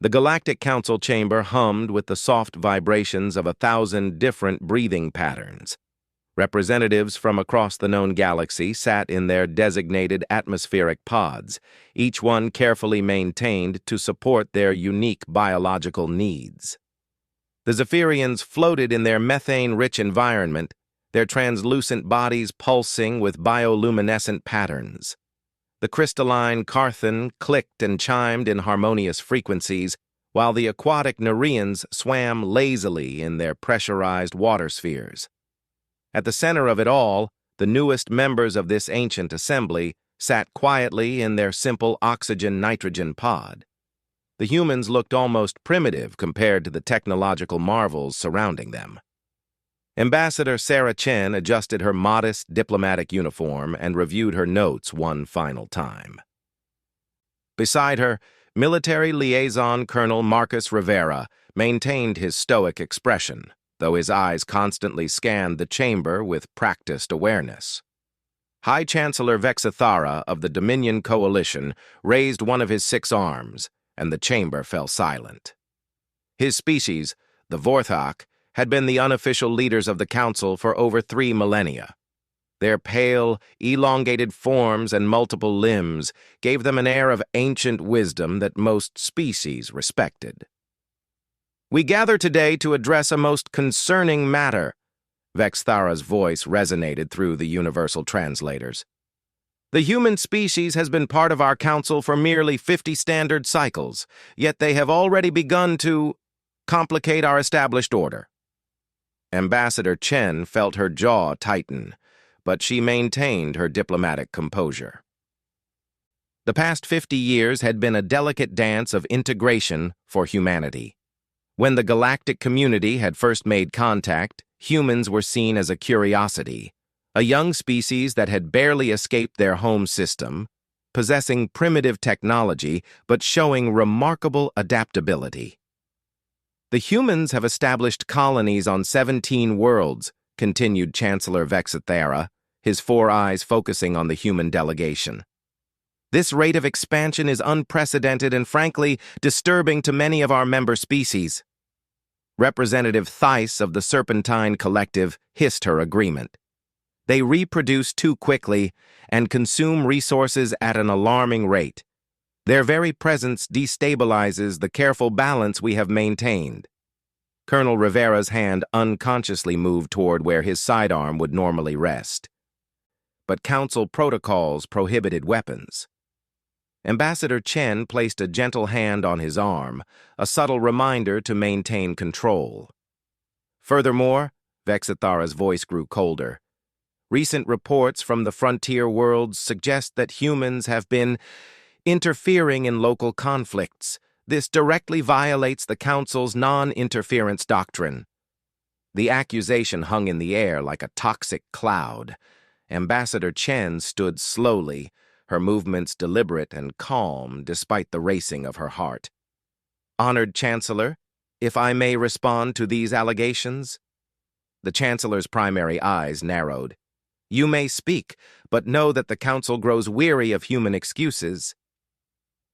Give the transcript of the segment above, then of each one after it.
The Galactic Council chamber hummed with the soft vibrations of 1,000 different breathing patterns. Representatives from across the known galaxy sat in their designated atmospheric pods, each one carefully maintained to support their unique biological needs. The Zephyrians floated in their methane-rich environment, their translucent bodies pulsing with bioluminescent patterns. The crystalline Carthan clicked and chimed in harmonious frequencies, while the aquatic Nereans swam lazily in their pressurized water spheres. At the center of it all, the newest members of this ancient assembly sat quietly in their simple oxygen-nitrogen pod. The humans looked almost primitive compared to the technological marvels surrounding them. Ambassador Sarah Chen adjusted her modest diplomatic uniform and reviewed her notes one final time. Beside her, military liaison Colonel Marcus Rivera maintained his stoic expression, though his eyes constantly scanned the chamber with practiced awareness. High Chancellor Vexithara of the Dominion Coalition raised one of his 6 arms, and the chamber fell silent. His species, the Vorthok, had been the unofficial leaders of the Council for over 3 millennia. Their pale, elongated forms and multiple limbs gave them an air of ancient wisdom that most species respected. "We gather today to address a most concerning matter," Vexthara's voice resonated through the universal translators. "The human species has been part of our council for merely 50 standard cycles, yet they have already begun to complicate our established order." Ambassador Chen felt her jaw tighten, but she maintained her diplomatic composure. The past 50 years had been a delicate dance of integration for humanity. When the galactic community had first made contact, humans were seen as a curiosity, a young species that had barely escaped their home system, possessing primitive technology but showing remarkable adaptability. "The humans have established colonies on 17 worlds," continued Chancellor Vexithara, his 4 eyes focusing on the human delegation. "This rate of expansion is unprecedented and frankly disturbing to many of our member species." Representative Theiss of the Serpentine Collective hissed her agreement. "They reproduce too quickly and consume resources at an alarming rate. Their very presence destabilizes the careful balance we have maintained." Colonel Rivera's hand unconsciously moved toward where his sidearm would normally rest. But Council protocols prohibited weapons. Ambassador Chen placed a gentle hand on his arm, a subtle reminder to maintain control. "Furthermore," Vexithara's voice grew colder, "recent reports from the frontier worlds suggest that humans have been interfering in local conflicts. This directly violates the Council's non-interference doctrine." The accusation hung in the air like a toxic cloud. Ambassador Chen stood slowly, her movements deliberate and calm despite the racing of her heart. "Honored Chancellor, if I may respond to these allegations?" The Chancellor's primary eyes narrowed. "You may speak, but know that the Council grows weary of human excuses."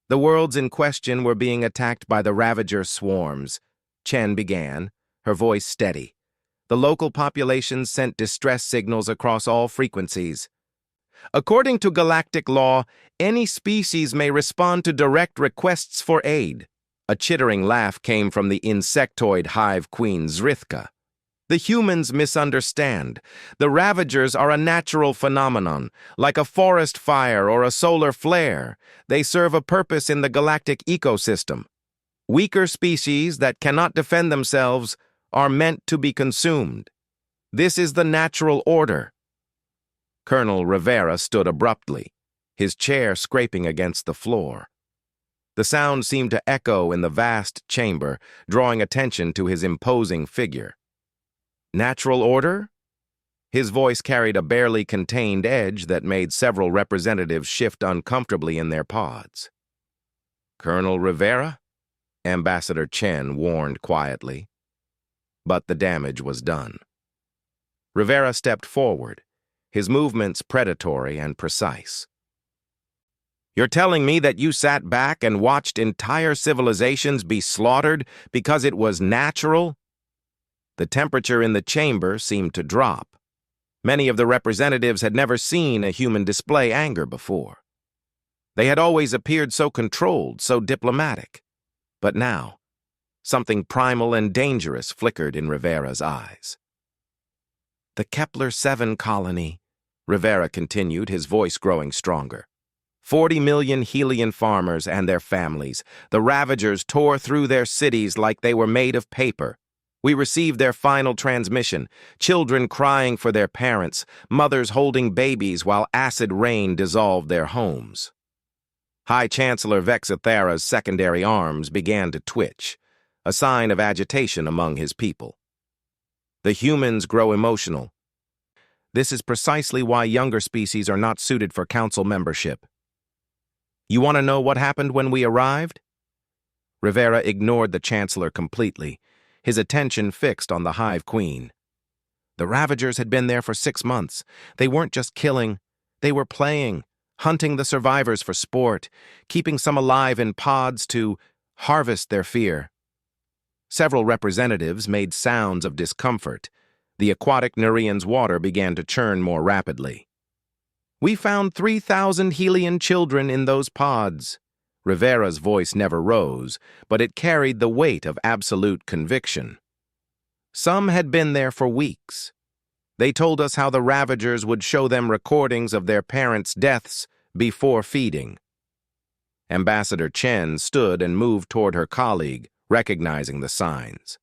"The worlds in question were being attacked by the Ravager swarms," Chen began, her voice steady. "The local populations sent distress signals across all frequencies. According to galactic law, any species may respond to direct requests for aid." A chittering laugh came from the insectoid hive queen Zrithka. "The humans misunderstand. The Ravagers are a natural phenomenon, like a forest fire or a solar flare. They serve a purpose in the galactic ecosystem. Weaker species that cannot defend themselves are meant to be consumed. This is the natural order." Colonel Rivera stood abruptly, his chair scraping against the floor. The sound seemed to echo in the vast chamber, drawing attention to his imposing figure. "Natural order?" His voice carried a barely contained edge that made several representatives shift uncomfortably in their pods. "Colonel Rivera?" Ambassador Chen warned quietly. But the damage was done. Rivera stepped forward, his movements predatory and precise. You're telling me that you sat back and watched entire civilizations be slaughtered because it was natural? The temperature in the chamber seemed to drop. Many of the representatives had never seen a human display anger before. They had always appeared so controlled, so diplomatic. But now, something primal and dangerous flickered in Rivera's eyes. The Kepler-7 colony, Rivera continued, his voice growing stronger. 40 million Helian farmers and their families. The Ravagers tore through their cities like they were made of paper. We received their final transmission, children crying for their parents, mothers holding babies while acid rain dissolved their homes. High Chancellor Vexithera's secondary arms began to twitch, a sign of agitation among his people. The humans grow emotional. This is precisely why younger species are not suited for council membership. You want to know what happened when we arrived? Rivera ignored the Chancellor completely, his attention fixed on the Hive Queen. The Ravagers had been there for 6 months. They weren't just killing, they were playing, hunting the survivors for sport, keeping some alive in pods to harvest their fear. Several representatives made sounds of discomfort. The aquatic Nerean's water began to churn more rapidly. We found 3,000 Helian children in those pods. Rivera's voice never rose, but it carried the weight of absolute conviction. Some had been there for weeks. They told us how the Ravagers would show them recordings of their parents' deaths before feeding. Ambassador Chen stood and moved toward her colleague, recognizing the signs.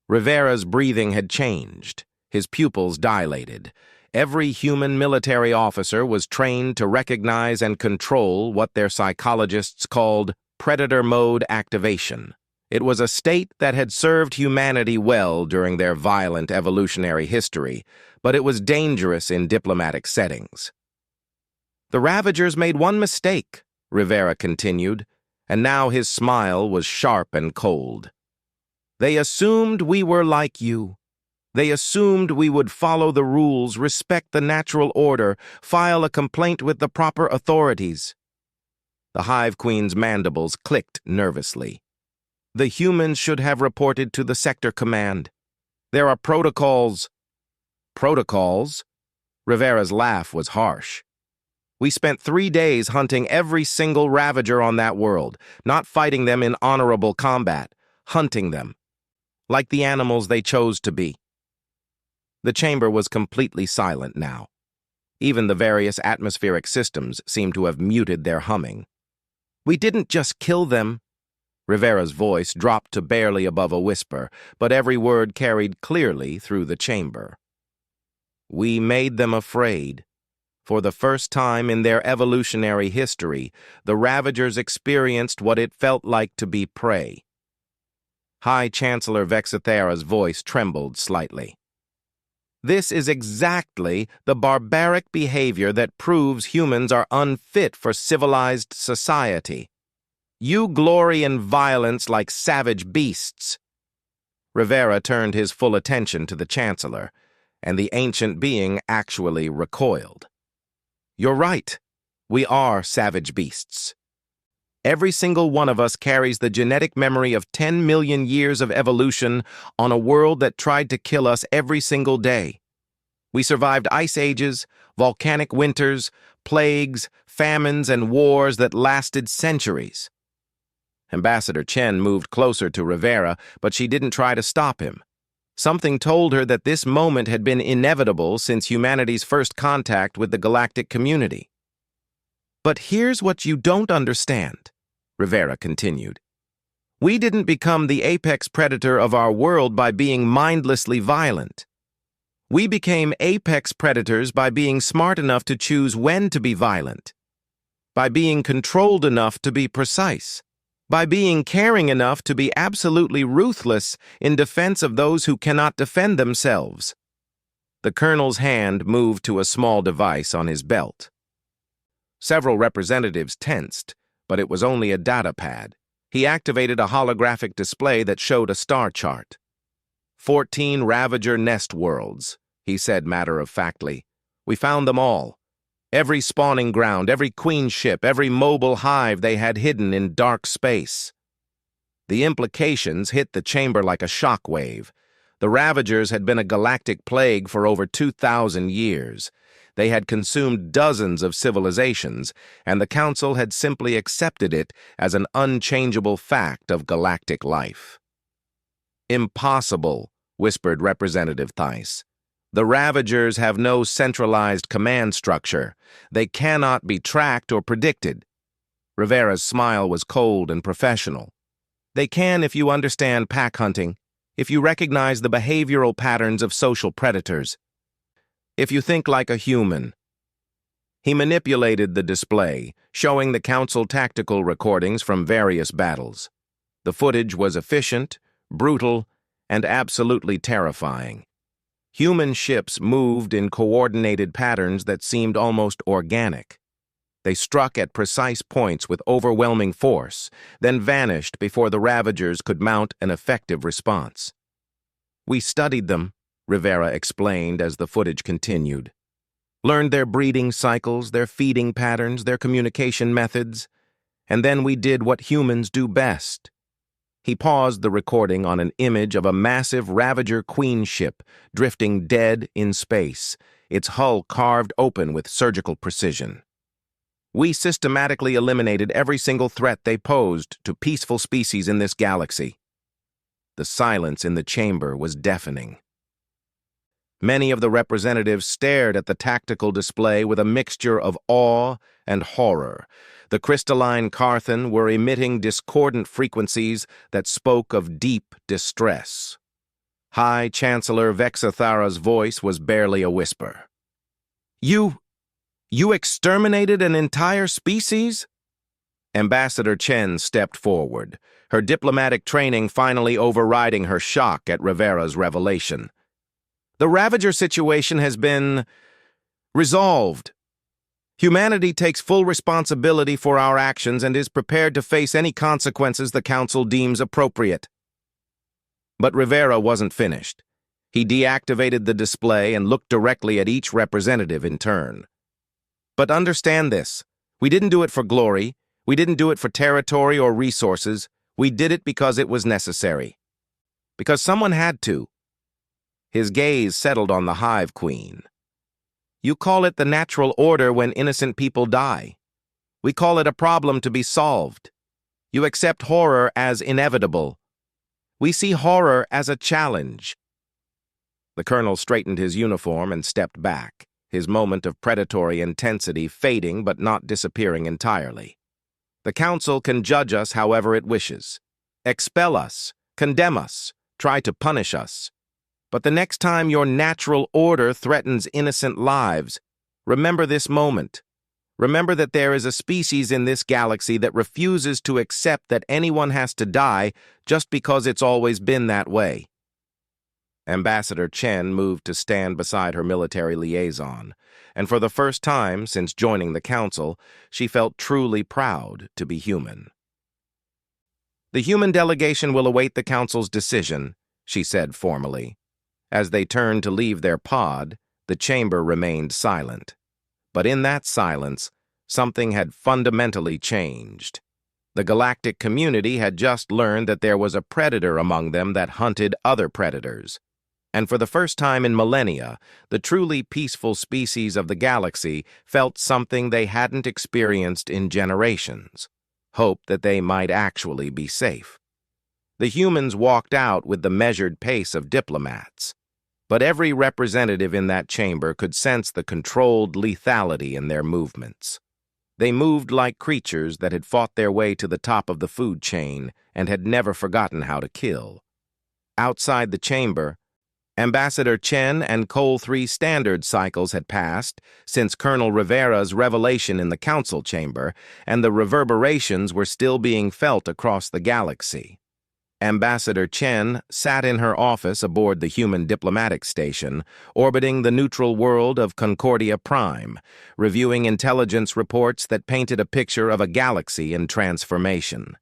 Rivera's breathing had changed. His pupils dilated. Every human military officer was trained to recognize and control what their psychologists called predator mode activation. It was a state that had served humanity well during their violent evolutionary history, but it was dangerous in diplomatic settings. The Ravagers made one mistake, Rivera continued, and now his smile was sharp and cold. They assumed we were like you. They assumed we would follow the rules, respect the natural order, file a complaint with the proper authorities. The Hive Queen's mandibles clicked nervously. The humans should have reported to the sector command. There are protocols. Protocols? Rivera's laugh was harsh. We spent 3 days hunting every single Ravager on that world, not fighting them in honorable combat, hunting them, like the animals they chose to be. The chamber was completely silent now. Even the various atmospheric systems seemed to have muted their humming. We didn't just kill them. Rivera's voice dropped to barely above a whisper, but every word carried clearly through the chamber. We made them afraid. For the first time in their evolutionary history, the Ravagers experienced what it felt like to be prey. High Chancellor Vexithera's voice trembled slightly. This is exactly the barbaric behavior that proves humans are unfit for civilized society. You glory in violence like savage beasts. Rivera turned his full attention to the Chancellor, and the ancient being actually recoiled. You're right. We are savage beasts. Every single one of us carries the genetic memory of 10 million years of evolution on a world that tried to kill us every single day. We survived ice ages, volcanic winters, plagues, famines, and wars that lasted centuries. Ambassador Chen moved closer to Rivera, but she didn't try to stop him. Something told her that this moment had been inevitable since humanity's first contact with the galactic community. But here's what you don't understand, Rivera continued. We didn't become the apex predator of our world by being mindlessly violent. We became apex predators by being smart enough to choose when to be violent, by being controlled enough to be precise, by being caring enough to be absolutely ruthless in defense of those who cannot defend themselves. The colonel's hand moved to a small device on his belt. Several representatives tensed, but it was only a data pad. He activated a holographic display that showed a star chart. 14 Ravager nest worlds, he said matter-of-factly. We found them all. Every spawning ground, every queen ship, every mobile hive they had hidden in dark space. The implications hit the chamber like a shockwave. The Ravagers had been a galactic plague for over 2,000 years. They had consumed dozens of civilizations, and the Council had simply accepted it as an unchangeable fact of galactic life. "Impossible," whispered Representative Theiss. "The Ravagers have no centralized command structure. They cannot be tracked or predicted." Rivera's smile was cold and professional. "They can if you understand pack hunting, if you recognize the behavioral patterns of social predators, if you think like a human." He manipulated the display, showing the Council tactical recordings from various battles. The footage was efficient, brutal, and absolutely terrifying. Human ships moved in coordinated patterns that seemed almost organic. They struck at precise points with overwhelming force, then vanished before the Ravagers could mount an effective response. "We studied them," Rivera explained as the footage continued. "Learned their breeding cycles, their feeding patterns, their communication methods, and then we did what humans do best." He paused the recording on an image of a massive Ravager queen ship drifting dead in space, its hull carved open with surgical precision. "We systematically eliminated every single threat they posed to peaceful species in this galaxy." The silence in the chamber was deafening. Many of the representatives stared at the tactical display with a mixture of awe and horror. The crystalline Carthan were emitting discordant frequencies that spoke of deep distress. High Chancellor Vexathara's voice was barely a whisper. You exterminated an entire species?" Ambassador Chen stepped forward, her diplomatic training finally overriding her shock at Rivera's revelation. "The Ravager situation has been resolved. Humanity takes full responsibility for our actions and is prepared to face any consequences the Council deems appropriate." But Rivera wasn't finished. He deactivated the display and looked directly at each representative in turn. "But understand this. We didn't do it for glory. We didn't do it for territory or resources. We did it because it was necessary. Because someone had to." His gaze settled on the Hive Queen. "You call it the natural order when innocent people die. We call it a problem to be solved. You accept horror as inevitable. We see horror as a challenge." The colonel straightened his uniform and stepped back, his moment of predatory intensity fading but not disappearing entirely. "The Council can judge us however it wishes. Expel us, condemn us, try to punish us. But the next time your natural order threatens innocent lives, remember this moment. Remember that there is a species in this galaxy that refuses to accept that anyone has to die just because it's always been that way." Ambassador Chen moved to stand beside her military liaison, and for the first time since joining the Council, she felt truly proud to be human. "The human delegation will await the Council's decision," she said formally. As they turned to leave their pod, the chamber remained silent. But in that silence, something had fundamentally changed. The galactic community had just learned that there was a predator among them that hunted other predators. And for the first time in millennia, the truly peaceful species of the galaxy felt something they hadn't experienced in generations: hope that they might actually be safe. The humans walked out with the measured pace of diplomats. But every representative in that chamber could sense the controlled lethality in their movements. They moved like creatures that had fought their way to the top of the food chain and had never forgotten how to kill. Outside the chamber, Ambassador Chen and Cole 3 standard cycles had passed since Colonel Rivera's revelation in the Council chamber, and the reverberations were still being felt across the galaxy. Ambassador Chen sat in her office aboard the human diplomatic station, orbiting the neutral world of Concordia Prime, reviewing intelligence reports that painted a picture of a galaxy in transformation.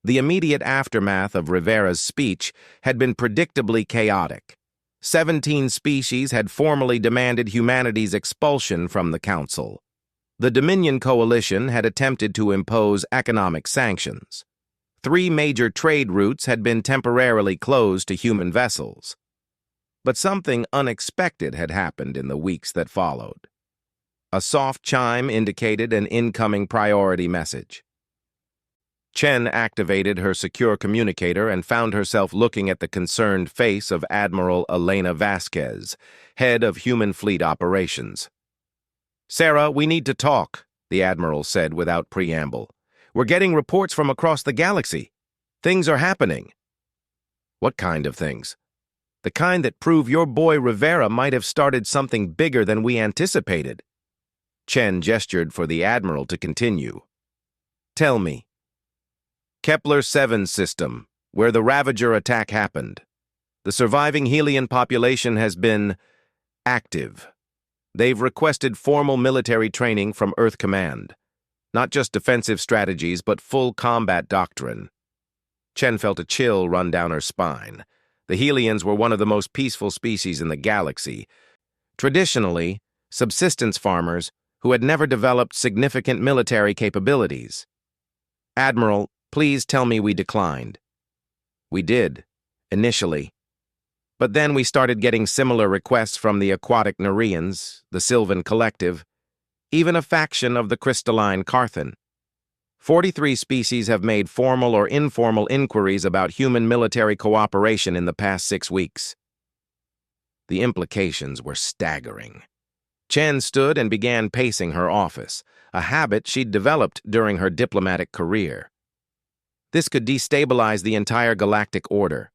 The immediate aftermath of Rivera's speech had been predictably chaotic. 17 species had formally demanded humanity's expulsion from the Council. The Dominion Coalition had attempted to impose economic sanctions. 3 major trade routes had been temporarily closed to human vessels. But something unexpected had happened in the weeks that followed. A soft chime indicated an incoming priority message. Chen activated her secure communicator and found herself looking at the concerned face of Admiral Elena Vasquez, head of Human Fleet Operations. "Sarah, we need to talk," the Admiral said without preamble. "We're getting reports from across the galaxy. Things are happening." "What kind of things?" "The kind that prove your boy Rivera might have started something bigger than we anticipated." Chen gestured for the Admiral to continue. "Tell me." "Kepler 7 system, where the Ravager attack happened. The surviving Helian population has been active. They've requested formal military training from Earth Command. Not just defensive strategies, but full combat doctrine." Chen felt a chill run down her spine. The Helians were one of the most peaceful species in the galaxy. Traditionally, subsistence farmers who had never developed significant military capabilities. "Admiral, please tell me we declined." "We did, initially. But then we started getting similar requests from the aquatic Nereans, the Sylvan Collective, even a faction of the crystalline Carthan. 43 species have made formal or informal inquiries about human military cooperation in the past 6 weeks. The implications were staggering. Chen stood and began pacing her office, a habit she'd developed during her diplomatic career. This could destabilize the entire galactic order.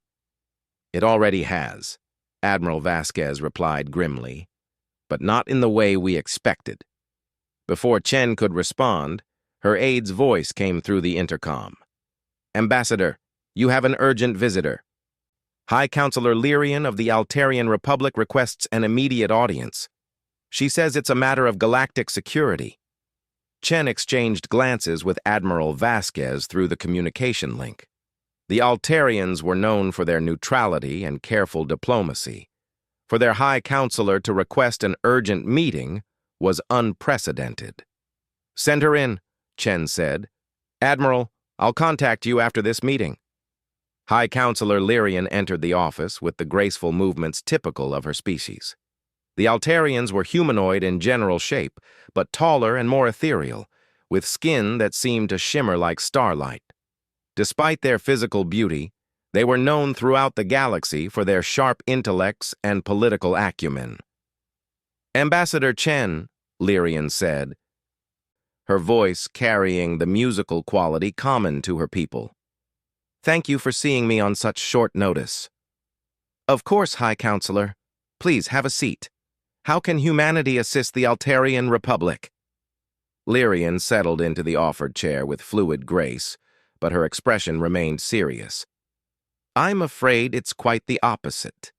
"It already has," Admiral Vasquez replied grimly, "but not in the way we expected." Before Chen could respond, her aide's voice came through the intercom. "Ambassador, you have an urgent visitor. High Counselor Lyrian of the Altarian Republic requests an immediate audience. She says it's a matter of galactic security." Chen exchanged glances with Admiral Vasquez through the communication link. The Altarians were known for their neutrality and careful diplomacy. For their High Counselor to request an urgent meeting was unprecedented. "Send her in," Chen said. "Admiral, I'll contact you after this meeting." High Counselor Lyrian entered the office with the graceful movements typical of her species. The Altarians were humanoid in general shape, but taller and more ethereal, with skin that seemed to shimmer like starlight. Despite their physical beauty, they were known throughout the galaxy for their sharp intellects and political acumen. "Ambassador Chen," Lyrian said, her voice carrying the musical quality common to her people. "Thank you for seeing me on such short notice." "Of course, High Counselor. Please have a seat. How can humanity assist the Altarian Republic?" Lyrian settled into the offered chair with fluid grace, but her expression remained serious. "I'm afraid it's quite the opposite.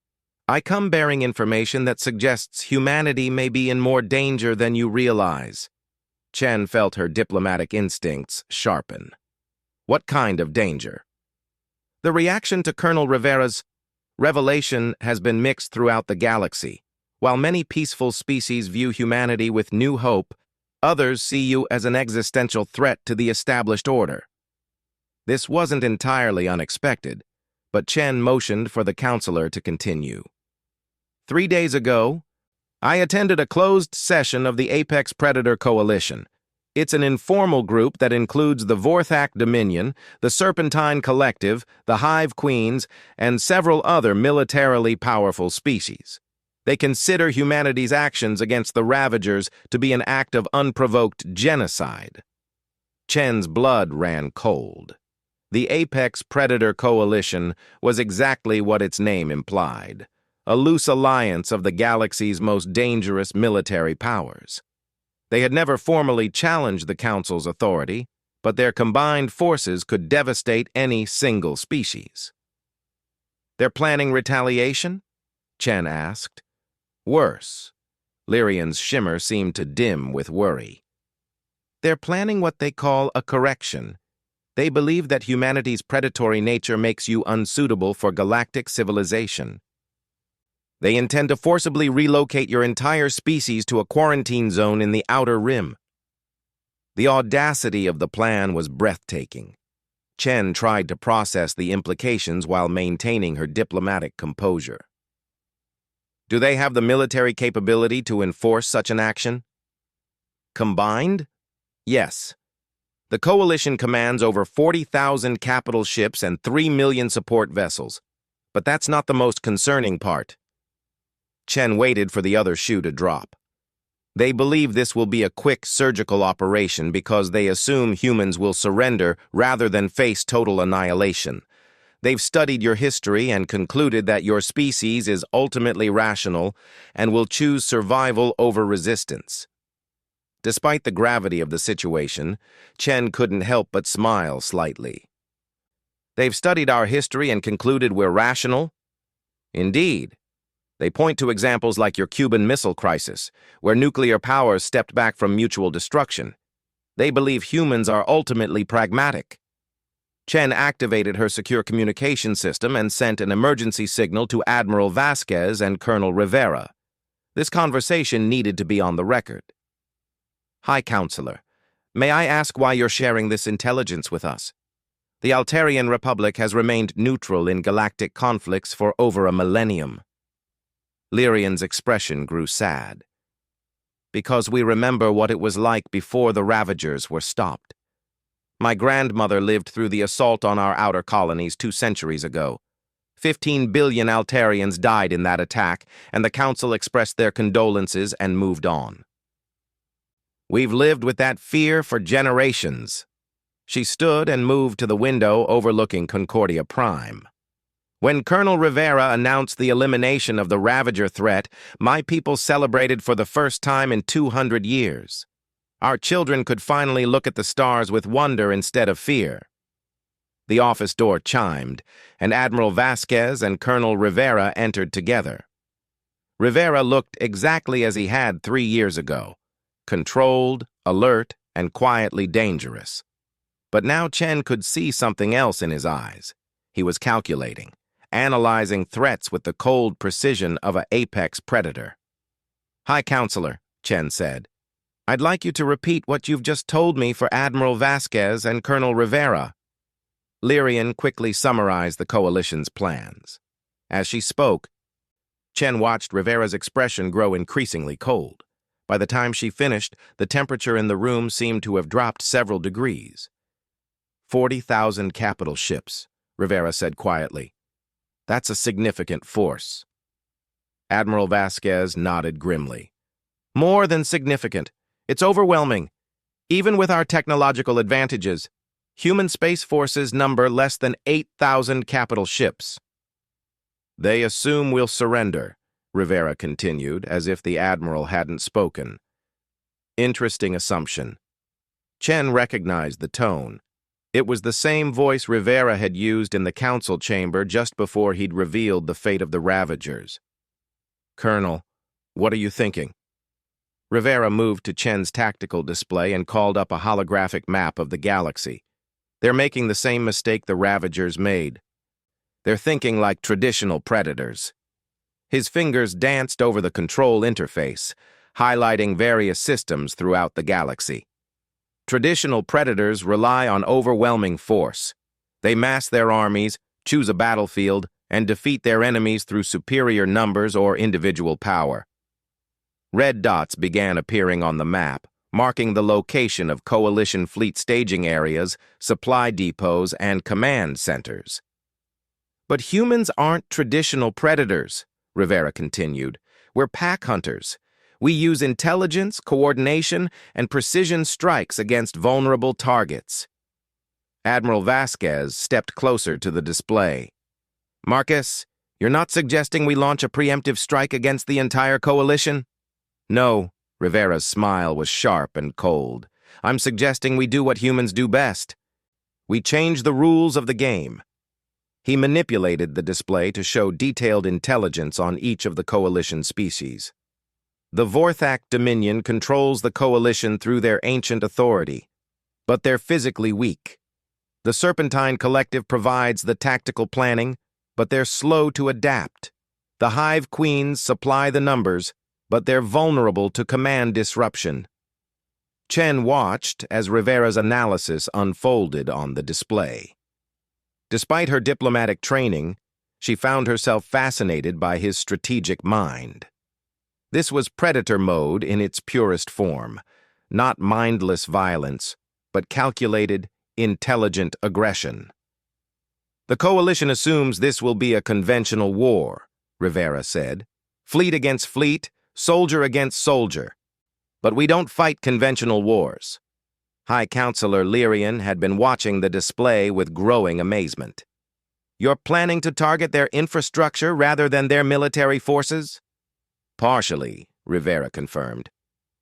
I come bearing information that suggests humanity may be in more danger than you realize." Chen felt her diplomatic instincts sharpen. "What kind of danger?" "The reaction to Colonel Rivera's revelation has been mixed throughout the galaxy. While many peaceful species view humanity with new hope, others see you as an existential threat to the established order." This wasn't entirely unexpected, but Chen motioned for the counselor to continue. 3 days ago, I attended a closed session of the Apex Predator Coalition. It's an informal group that includes the Vorthak Dominion, the Serpentine Collective, the Hive Queens, and several other militarily powerful species. They consider humanity's actions against the Ravagers to be an act of unprovoked genocide. Chen's blood ran cold. The Apex Predator Coalition was exactly what its name implied, a loose alliance of the galaxy's most dangerous military powers. They had never formally challenged the Council's authority, but their combined forces could devastate any single species. "They're planning retaliation?" Chen asked. "Worse." Lyrian's shimmer seemed to dim with worry. "They're planning what they call a correction. They believe that humanity's predatory nature makes you unsuitable for galactic civilization. They intend to forcibly relocate your entire species to a quarantine zone in the Outer Rim. The audacity of the plan was breathtaking. Chen tried to process the implications while maintaining her diplomatic composure. Do they have the military capability to enforce such an action? Combined? Yes. The coalition commands over 40,000 capital ships and 3 million support vessels. But that's not the most concerning part. Chen waited for the other shoe to drop. They believe this will be a quick surgical operation because they assume humans will surrender rather than face total annihilation. They've studied your history and concluded that your species is ultimately rational and will choose survival over resistance. Despite the gravity of the situation, Chen couldn't help but smile slightly. They've studied our history and concluded we're rational? Indeed. They point to examples like your Cuban Missile Crisis, where nuclear powers stepped back from mutual destruction. They believe humans are ultimately pragmatic. Chen activated her secure communication system and sent an emergency signal to Admiral Vasquez and Colonel Rivera. This conversation needed to be on the record. High Counselor, may I ask why you're sharing this intelligence with us? The Altarian Republic has remained neutral in galactic conflicts for over a millennium. Lyrian's expression grew sad. Because we remember what it was like before the Ravagers were stopped. My grandmother lived through the assault on our outer colonies 2 centuries ago. 15 billion Altarians died in that attack, and the Council expressed their condolences and moved on. We've lived with that fear for generations. She stood and moved to the window overlooking Concordia Prime. When Colonel Rivera announced the elimination of the Ravager threat, my people celebrated for the first time in 200 years. Our children could finally look at the stars with wonder instead of fear. The office door chimed, and Admiral Vasquez and Colonel Rivera entered together. Rivera looked exactly as he had 3 years ago, controlled, alert, and quietly dangerous. But now Chen could see something else in his eyes. He was calculating, analyzing threats with the cold precision of an apex predator. High Counselor, Chen said, I'd like you to repeat what you've just told me for Admiral Vasquez and Colonel Rivera. Lyrian quickly summarized the coalition's plans. As she spoke, Chen watched Rivera's expression grow increasingly cold. By the time she finished, the temperature in the room seemed to have dropped several degrees. 40,000 capital ships, Rivera said quietly. That's a significant force. Admiral Vasquez nodded grimly. More than significant. It's overwhelming. Even with our technological advantages, human space forces number less than 8,000 capital ships. They assume we'll surrender, Rivera continued, as if the Admiral hadn't spoken. Interesting assumption. Chen recognized the tone. It was the same voice Rivera had used in the council chamber just before he'd revealed the fate of the Ravagers. Colonel, what are you thinking? Rivera moved to Chen's tactical display and called up a holographic map of the galaxy. They're making the same mistake the Ravagers made. They're thinking like traditional predators. His fingers danced over the control interface, highlighting various systems throughout the galaxy. Traditional predators rely on overwhelming force. They mass their armies, choose a battlefield, and defeat their enemies through superior numbers or individual power. Red dots began appearing on the map, marking the location of coalition fleet staging areas, supply depots, and command centers. But humans aren't traditional predators, Rivera continued. We're pack hunters. We use intelligence, coordination, and precision strikes against vulnerable targets. Admiral Vasquez stepped closer to the display. Marcus, you're not suggesting we launch a preemptive strike against the entire coalition? No, Rivera's smile was sharp and cold. I'm suggesting we do what humans do best. We change the rules of the game. He manipulated the display to show detailed intelligence on each of the coalition species. The Vorthak Dominion controls the coalition through their ancient authority, but they're physically weak. The Serpentine Collective provides the tactical planning, but they're slow to adapt. The Hive Queens supply the numbers, but they're vulnerable to command disruption. Chen watched as Rivera's analysis unfolded on the display. Despite her diplomatic training, she found herself fascinated by his strategic mind. This was predator mode in its purest form, not mindless violence, but calculated, intelligent aggression. "The coalition assumes this will be a conventional war," Rivera said. "Fleet against fleet, soldier against soldier. But we don't fight conventional wars." High Counselor Lyrian had been watching the display with growing amazement. "You're planning to target their infrastructure rather than their military forces?" "Partially," Rivera confirmed.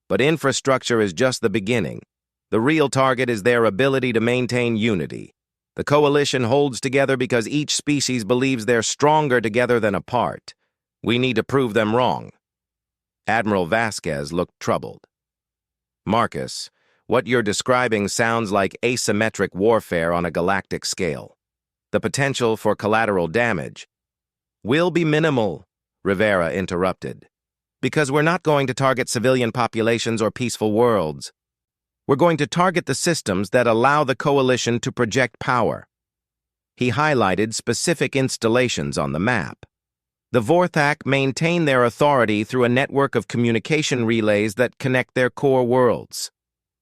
"But infrastructure is just the beginning. The real target is their ability to maintain unity. The coalition holds together because each species believes they're stronger together than apart. We need to prove them wrong." Admiral Vasquez looked troubled. "Marcus, what you're describing sounds like asymmetric warfare on a galactic scale. The potential for collateral damage will be minimal," Rivera interrupted, "because we're not going to target civilian populations or peaceful worlds. We're going to target the systems that allow the coalition to project power." He highlighted specific installations on the map. The Vorthak maintain their authority through a network of communication relays that connect their core worlds.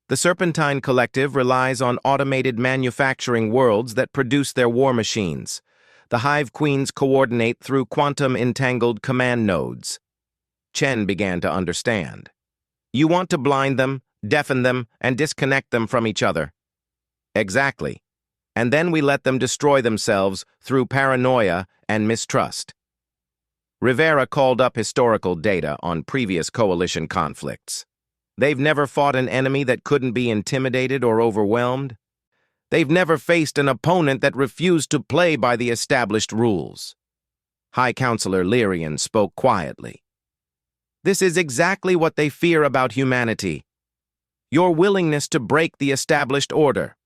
The Serpentine Collective relies on automated manufacturing worlds that produce their war machines. The Hive Queens coordinate through quantum-entangled command nodes. Chen began to understand. "You want to blind them, deafen them, and disconnect them from each other." "Exactly. And then we let them destroy themselves through paranoia and mistrust." Rivera called up historical data on previous coalition conflicts. They've never fought an enemy that couldn't be intimidated or overwhelmed. They've never faced an opponent that refused to play by the established rules. High Counselor Lyrian spoke quietly. "This is exactly what they fear about humanity. Your willingness to break the established order."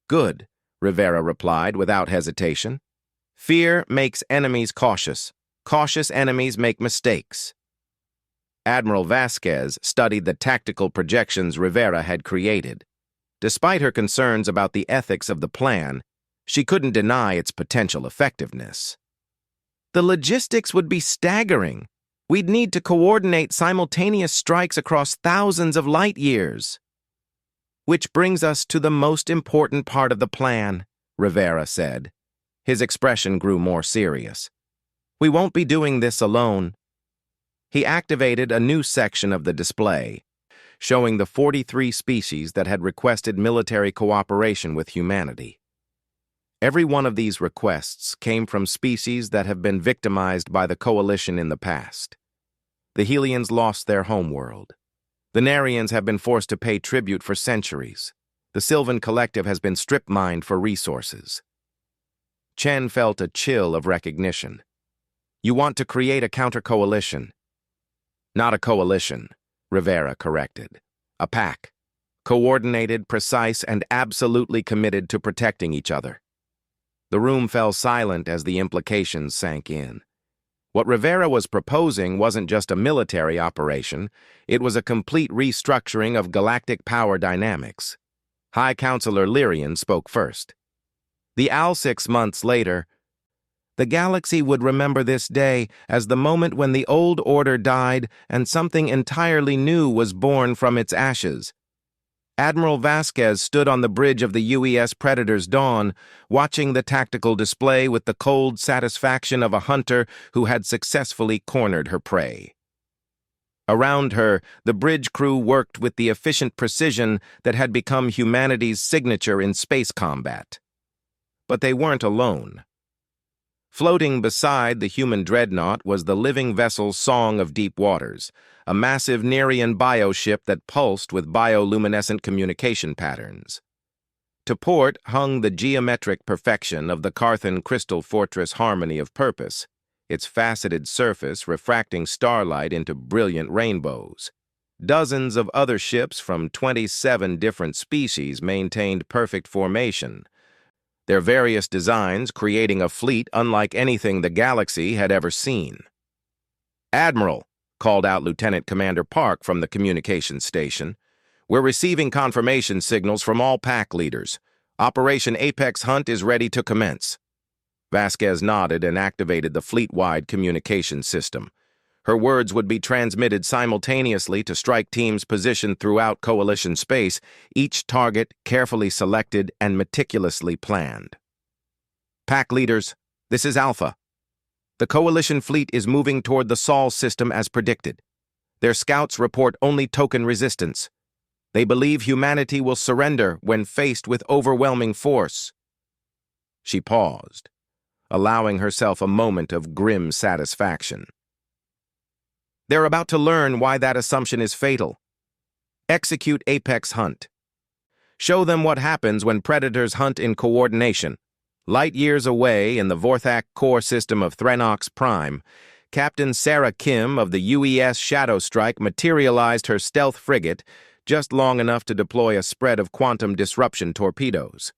"Good," Rivera replied without hesitation. "Fear makes enemies cautious. Cautious enemies make mistakes." Admiral Vasquez studied the tactical projections Rivera had created. Despite her concerns about the ethics of the plan, she couldn't deny its potential effectiveness. "The logistics would be staggering. We'd need to coordinate simultaneous strikes across thousands of light years." "Which brings us to the most important part of the plan," Rivera said. His expression grew more serious. "We won't be doing this alone." He activated a new section of the display, showing the 43 species that had requested military cooperation with humanity. Every one of these requests came from species that have been victimized by the coalition in the past. The Helians lost their homeworld. The Narians have been forced to pay tribute for centuries. The Sylvan Collective has been strip-mined for resources. Chen felt a chill of recognition. "You want to create a counter-coalition." "Not a coalition," Rivera corrected. "A pack. Coordinated, precise, and absolutely committed to protecting each other." The room fell silent as the implications sank in. What Rivera was proposing wasn't just a military operation, it was a complete restructuring of galactic power dynamics. High Counselor Lyrian spoke first. "The OWL 6 months later, the galaxy would remember this day as the moment when the old order died and something entirely new was born from its ashes." Admiral Vasquez stood on the bridge of the UES Predator's Dawn, watching the tactical display with the cold satisfaction of a hunter who had successfully cornered her prey. Around her, the bridge crew worked with the efficient precision that had become humanity's signature in space combat. But they weren't alone. Floating beside the human dreadnought was the living vessel's Song of Deep Waters, a massive Nerian bioship that pulsed with bioluminescent communication patterns. To port hung the geometric perfection of the Carthan crystal fortress Harmony of Purpose, its faceted surface refracting starlight into brilliant rainbows. Dozens of other ships from 27 different species maintained perfect formation, their various designs creating a fleet unlike anything the galaxy had ever seen. "Admiral," called out Lieutenant Commander Park from the communications station, We're receiving confirmation signals from all pack leaders. Operation Apex Hunt is ready to commence. Vasquez nodded and activated the fleet-wide communication system. Her words would be transmitted simultaneously to strike teams positioned throughout Coalition space, each target carefully selected and meticulously planned. Pack leaders, this is Alpha. The Coalition fleet is moving toward the Sol system as predicted. Their scouts report only token resistance. They believe humanity will surrender when faced with overwhelming force. She paused, allowing herself a moment of grim satisfaction. They're about to learn why that assumption is fatal. Execute Apex Hunt. Show them what happens when predators hunt in coordination. Light years away in the Vorthak core system of Threnox Prime, Captain Sarah Kim of the UES Shadow Strike materialized her stealth frigate just long enough to deploy a spread of quantum disruption torpedoes.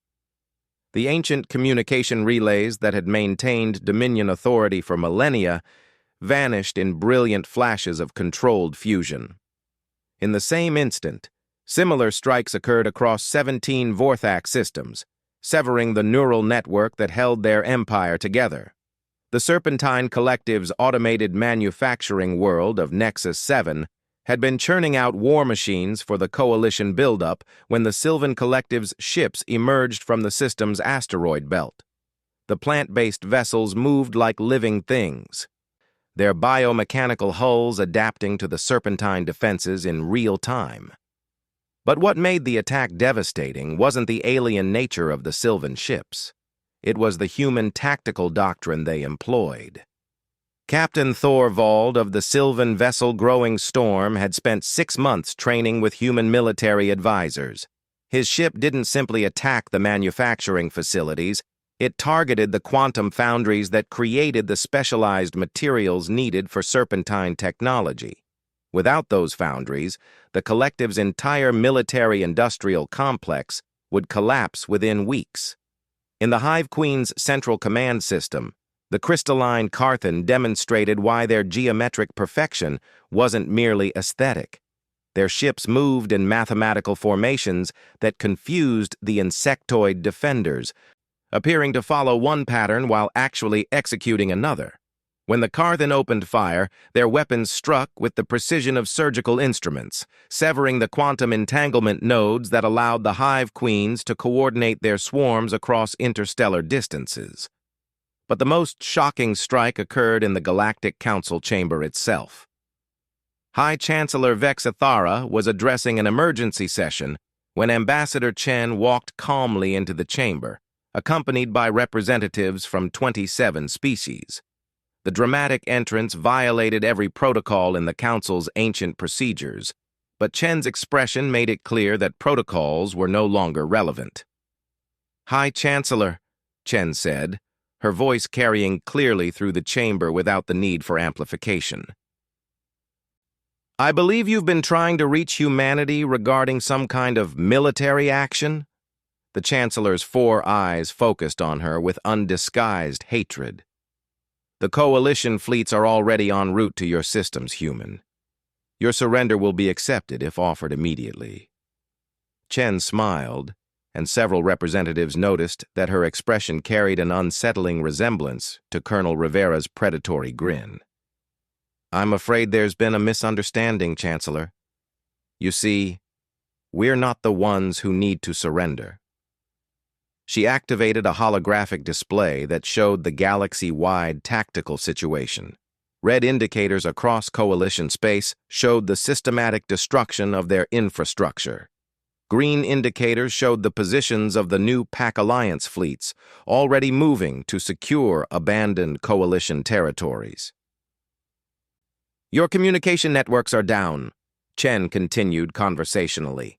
The ancient communication relays that had maintained Dominion authority for millennia vanished in brilliant flashes of controlled fusion. In the same instant, similar strikes occurred across 17 Vorthak systems, severing the neural network that held their empire together. The Serpentine Collective's automated manufacturing world of Nexus 7 had been churning out war machines for the Coalition buildup when the Sylvan Collective's ships emerged from the system's asteroid belt. The plant-based vessels moved like living things, their biomechanical hulls adapting to the Serpentine defenses in real time. But what made the attack devastating wasn't the alien nature of the Sylvan ships. It was the human tactical doctrine they employed. Captain Thorvald of the Sylvan vessel Growing Storm had spent 6 months training with human military advisors. His ship didn't simply attack the manufacturing facilities, it targeted the quantum foundries that created the specialized materials needed for Serpentine technology. Without those foundries, the Collective's entire military-industrial complex would collapse within weeks. In the Hive Queen's central command system, the crystalline Carthan demonstrated why their geometric perfection wasn't merely aesthetic. Their ships moved in mathematical formations that confused the insectoid defenders, appearing to follow one pattern while actually executing another. When the Carthan opened fire, their weapons struck with the precision of surgical instruments, severing the quantum entanglement nodes that allowed the Hive Queens to coordinate their swarms across interstellar distances. But the most shocking strike occurred in the Galactic Council chamber itself. High Chancellor Vexathara was addressing an emergency session when Ambassador Chen walked calmly into the chamber, accompanied by representatives from 27 species. The dramatic entrance violated every protocol in the Council's ancient procedures, but Chen's expression made it clear that protocols were no longer relevant. "High Chancellor," Chen said, her voice carrying clearly through the chamber without the need for amplification. "I believe you've been trying to reach humanity regarding some kind of military action?" The Chancellor's 4 eyes focused on her with undisguised hatred. "The Coalition fleets are already en route to your systems, human. Your surrender will be accepted if offered immediately." Chen smiled, and several representatives noticed that her expression carried an unsettling resemblance to Colonel Rivera's predatory grin. "I'm afraid there's been a misunderstanding, Chancellor. You see, we're not the ones who need to surrender." She activated a holographic display that showed the galaxy-wide tactical situation. Red indicators across Coalition space showed the systematic destruction of their infrastructure. Green indicators showed the positions of the new Pack Alliance fleets, already moving to secure abandoned Coalition territories. "Your communication networks are down," Chen continued conversationally.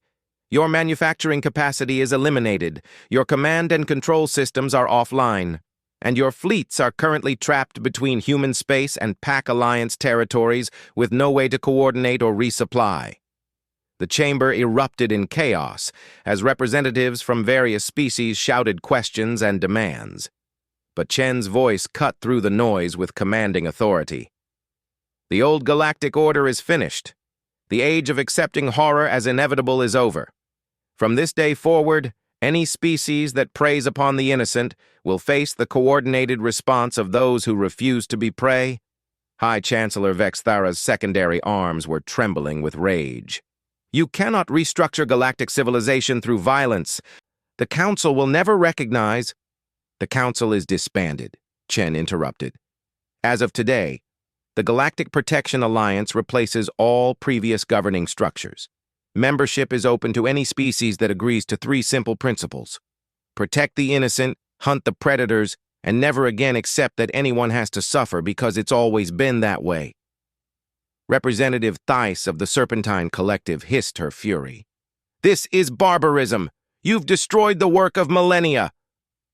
"Your manufacturing capacity is eliminated, your command and control systems are offline, and your fleets are currently trapped between human space and Pack Alliance territories with no way to coordinate or resupply." The chamber erupted in chaos as representatives from various species shouted questions and demands. But Chen's voice cut through the noise with commanding authority. "The old galactic order is finished. The age of accepting horror as inevitable is over. From this day forward, any species that preys upon the innocent will face the coordinated response of those who refuse to be prey. High Chancellor Vexthara's secondary arms were trembling with rage. You cannot restructure galactic civilization through violence. The Council will never recognize— The Council is disbanded, Chen interrupted. As of today, the Galactic Protection Alliance replaces all previous governing structures. Membership is open to any species that agrees to 3 simple principles: protect the innocent, hunt the predators, and never again accept that anyone has to suffer because it's always been that way. Representative Theiss of the Serpentine Collective hissed her fury. This is barbarism! You've destroyed the work of millennia!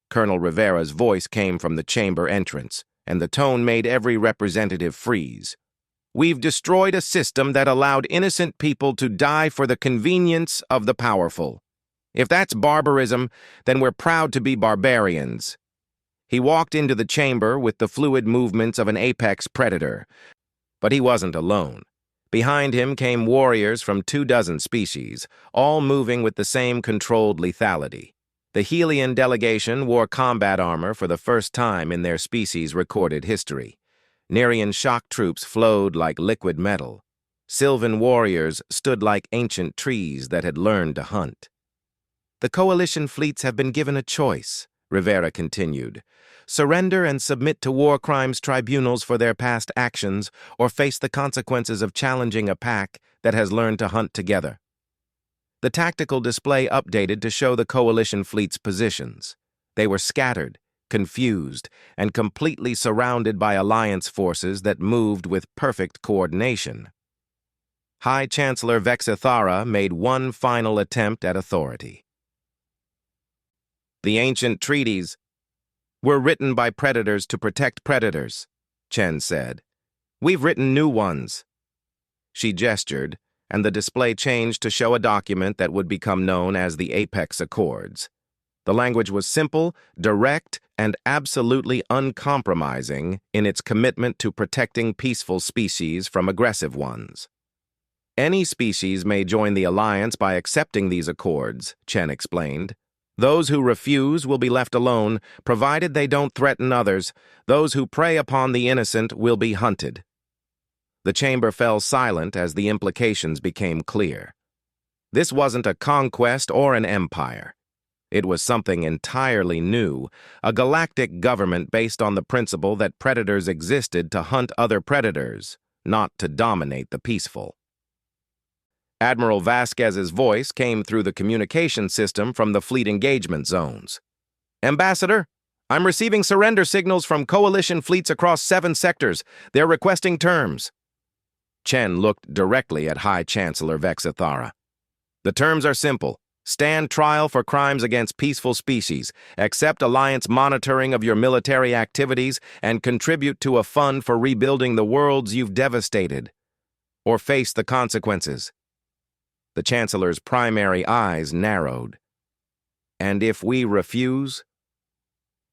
Colonel Rivera's voice came from the chamber entrance, and the tone made every representative freeze. We've destroyed a system that allowed innocent people to die for the convenience of the powerful. If that's barbarism, then we're proud to be barbarians. He walked into the chamber with the fluid movements of an apex predator. But he wasn't alone. Behind him came warriors from 24 species, all moving with the same controlled lethality. The Helian delegation wore combat armor for the first time in their species' recorded history. Nerian shock troops flowed like liquid metal. Sylvan warriors stood like ancient trees that had learned to hunt. The coalition fleets have been given a choice, Rivera continued. Surrender and submit to war crimes tribunals for their past actions, or face the consequences of challenging a pack that has learned to hunt together. The tactical display updated to show the coalition fleet's positions. They were scattered, confused, and completely surrounded by alliance forces that moved with perfect coordination. High Chancellor Vexthara made one final attempt at authority. The ancient treaties were written by predators to protect predators, Chen said. We've written new ones. She gestured, and the display changed to show a document that would become known as the Apex Accords. The language was simple, direct, and absolutely uncompromising in its commitment to protecting peaceful species from aggressive ones. Any species may join the alliance by accepting these accords, Chen explained. Those who refuse will be left alone, provided they don't threaten others. Those who prey upon the innocent will be hunted. The chamber fell silent as the implications became clear. This wasn't a conquest or an empire. It was something entirely new, a galactic government based on the principle that predators existed to hunt other predators, not to dominate the peaceful. Admiral Vasquez's voice came through the communication system from the fleet engagement zones. Ambassador, I'm receiving surrender signals from coalition fleets across 7 sectors. They're requesting terms. Chen looked directly at High Chancellor Vexthara. The terms are simple. Stand trial for crimes against peaceful species, accept alliance monitoring of your military activities, and contribute to a fund for rebuilding the worlds you've devastated. Or face the consequences. The Chancellor's primary eyes narrowed. And if we refuse?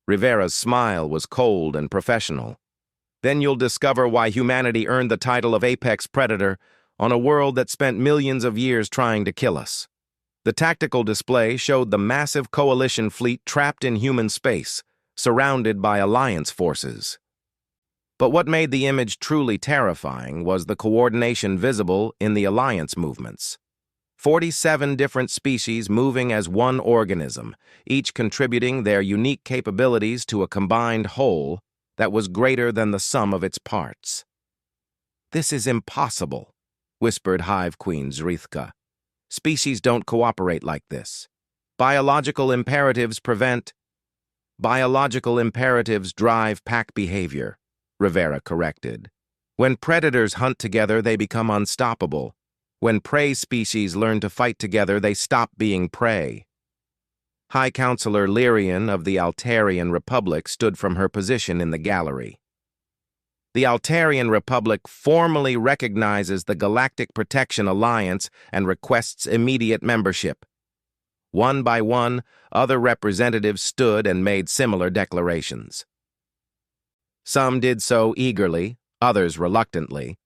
Rivera's smile was cold and professional. Then you'll discover why humanity earned the title of Apex Predator on a world that spent millions of years trying to kill us. The tactical display showed the massive coalition fleet trapped in human space, surrounded by alliance forces. But what made the image truly terrifying was the coordination visible in the alliance movements. 47 different species moving as one organism, each contributing their unique capabilities to a combined whole that was greater than the sum of its parts. This is impossible, whispered Hive Queen Zrithka. Species don't cooperate like this. Biological imperatives drive pack behavior, Rivera corrected. When predators hunt together, they become unstoppable. When prey species learn to fight together, they stop being prey. High Counselor Lyrian of the Altarian Republic stood from her position in the gallery. The Altarian Republic formally recognizes the Galactic Protection Alliance and requests immediate membership. One by one, other representatives stood and made similar declarations. Some did so eagerly, others reluctantly,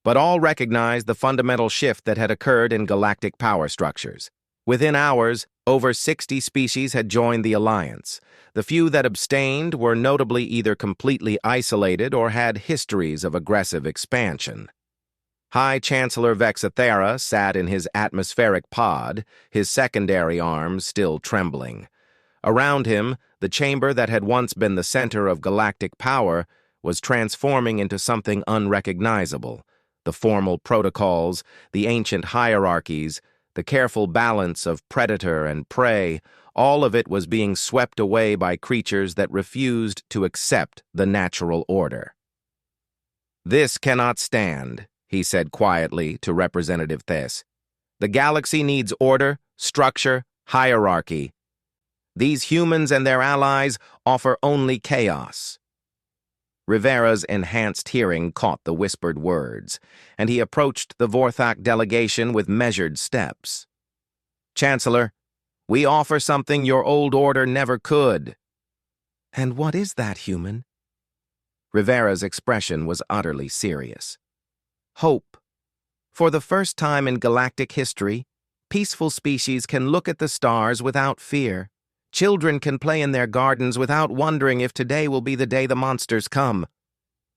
but all recognized the fundamental shift that had occurred in galactic power structures. Within hours, over 60 species had joined the alliance. The few that abstained were notably either completely isolated or had histories of aggressive expansion. High Chancellor Vexithera sat in his atmospheric pod, his secondary arms still trembling. Around him, the chamber that had once been the center of galactic power was transforming into something unrecognizable. The formal protocols, the ancient hierarchies, the careful balance of predator and prey, all of it was being swept away by creatures that refused to accept the natural order. "This cannot stand," he said quietly to Representative Thess. "The galaxy needs order, structure, hierarchy. These humans and their allies offer only chaos." Rivera's enhanced hearing caught the whispered words, and he approached the Vorthak delegation with measured steps. "Chancellor, we offer something your old order never could." "And what is that, human?" Rivera's expression was utterly serious. "Hope. For the first time in galactic history, peaceful species can look at the stars without fear. Children can play in their gardens without wondering if today will be the day the monsters come.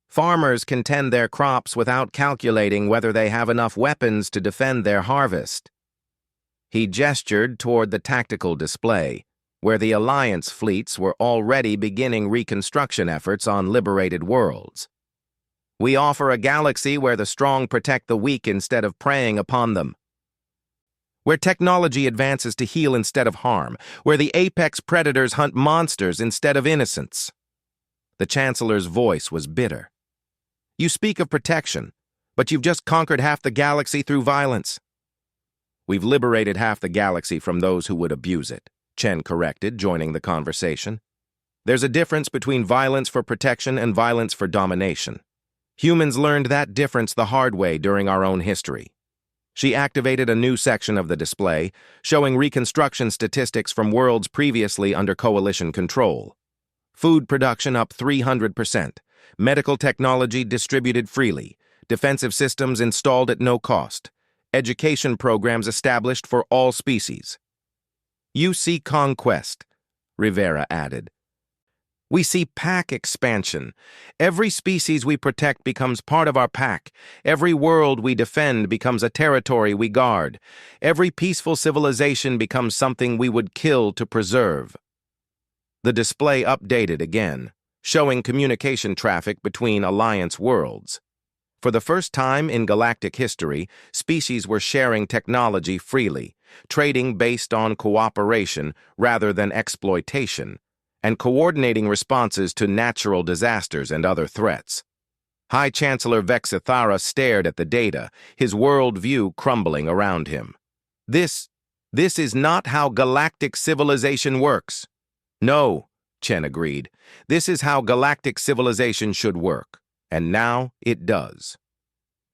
Farmers can tend their crops without calculating whether they have enough weapons to defend their harvest." He gestured toward the tactical display, where the Alliance fleets were already beginning reconstruction efforts on liberated worlds. "We offer a galaxy where the strong protect the weak instead of preying upon them. Where technology advances to heal instead of harm, where the apex predators hunt monsters instead of innocents." The Chancellor's voice was bitter. "You speak of protection, but you've just conquered half the galaxy through violence." "We've liberated half the galaxy from those who would abuse it," Chen corrected, joining the conversation. "There's a difference between violence for protection and violence for domination. Humans learned that difference the hard way during our own history." She activated a new section of the display, showing reconstruction statistics from worlds previously under coalition control. Food production up 300%, medical technology distributed freely, defensive systems installed at no cost, education programs established for all species. "You see conquest," Rivera added. "We see pack expansion. Every species we protect becomes part of our pack. Every world we defend becomes a territory we guard. Every peaceful civilization becomes something we would kill to preserve." The display updated again, showing communication traffic between Alliance worlds. For the first time in galactic history, species were sharing technology freely, trading based on cooperation rather than exploitation, and coordinating responses to natural disasters and other threats. High Chancellor Vexithara stared at the data, his world view crumbling around him. This is not how galactic civilization works." "No," Chen agreed. "This is how galactic civilization should work, and now it does."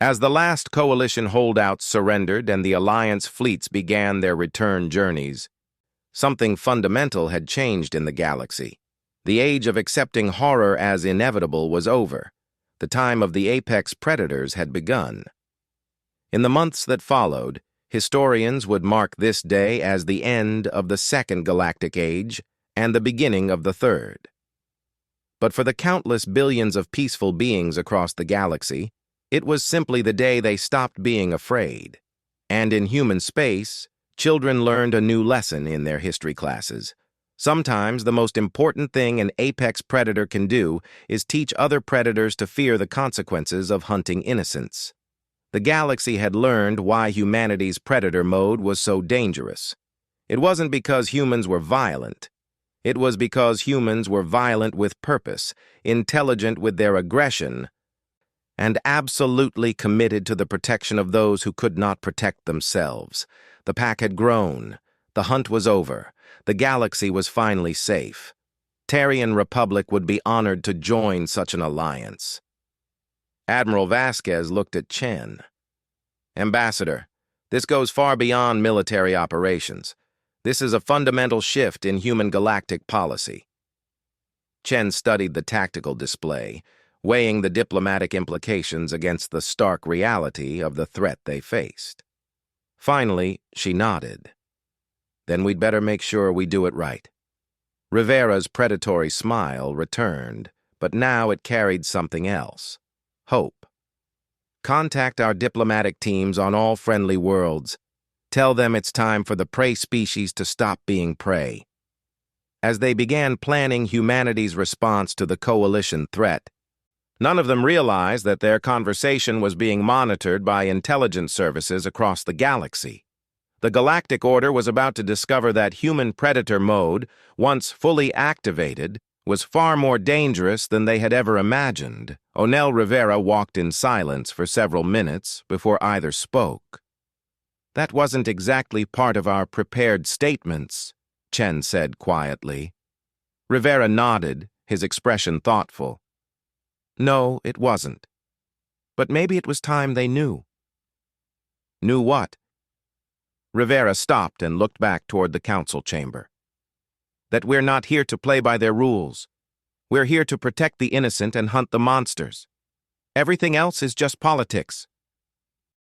As the last coalition holdouts surrendered and the Alliance fleets began their return journeys, something fundamental had changed in the galaxy. The age of accepting horror as inevitable was over. The time of the apex predators had begun. In the months that followed, historians would mark this day as the end of the Second Galactic Age and the beginning of the Third. But for the countless billions of peaceful beings across the galaxy, it was simply the day they stopped being afraid. And in human space, children learned a new lesson in their history classes. Sometimes the most important thing an apex predator can do is teach other predators to fear the consequences of hunting innocents. The galaxy had learned why humanity's predator mode was so dangerous. It wasn't because humans were violent. It was because humans were violent with purpose, intelligent with their aggression, and absolutely committed to the protection of those who could not protect themselves. The pack had grown. The hunt was over. The galaxy was finally safe. Tarian Republic would be honored to join such an alliance. Admiral Vasquez looked at Chen. "Ambassador, this goes far beyond military operations. This is a fundamental shift in human galactic policy." Chen studied the tactical display, weighing the diplomatic implications against the stark reality of the threat they faced. Finally, she nodded. Then we'd better make sure we do it right. Rivera's predatory smile returned, but now it carried something else. Hope. Contact our diplomatic teams on all friendly worlds. Tell them it's time for the prey species to stop being prey. As they began planning humanity's response to the coalition threat, none of them realized that their conversation was being monitored by intelligence services across the galaxy. The Galactic Order was about to discover that human predator mode, once fully activated, was far more dangerous than they had ever imagined. Onel Rivera walked in silence for several minutes before either spoke. "That wasn't exactly part of our prepared statements," Chen said quietly. Rivera nodded, his expression thoughtful. "No, it wasn't. But maybe it was time they knew." "Knew what?" Rivera stopped and looked back toward the council chamber. "That we're not here to play by their rules. We're here to protect the innocent and hunt the monsters. Everything else is just politics."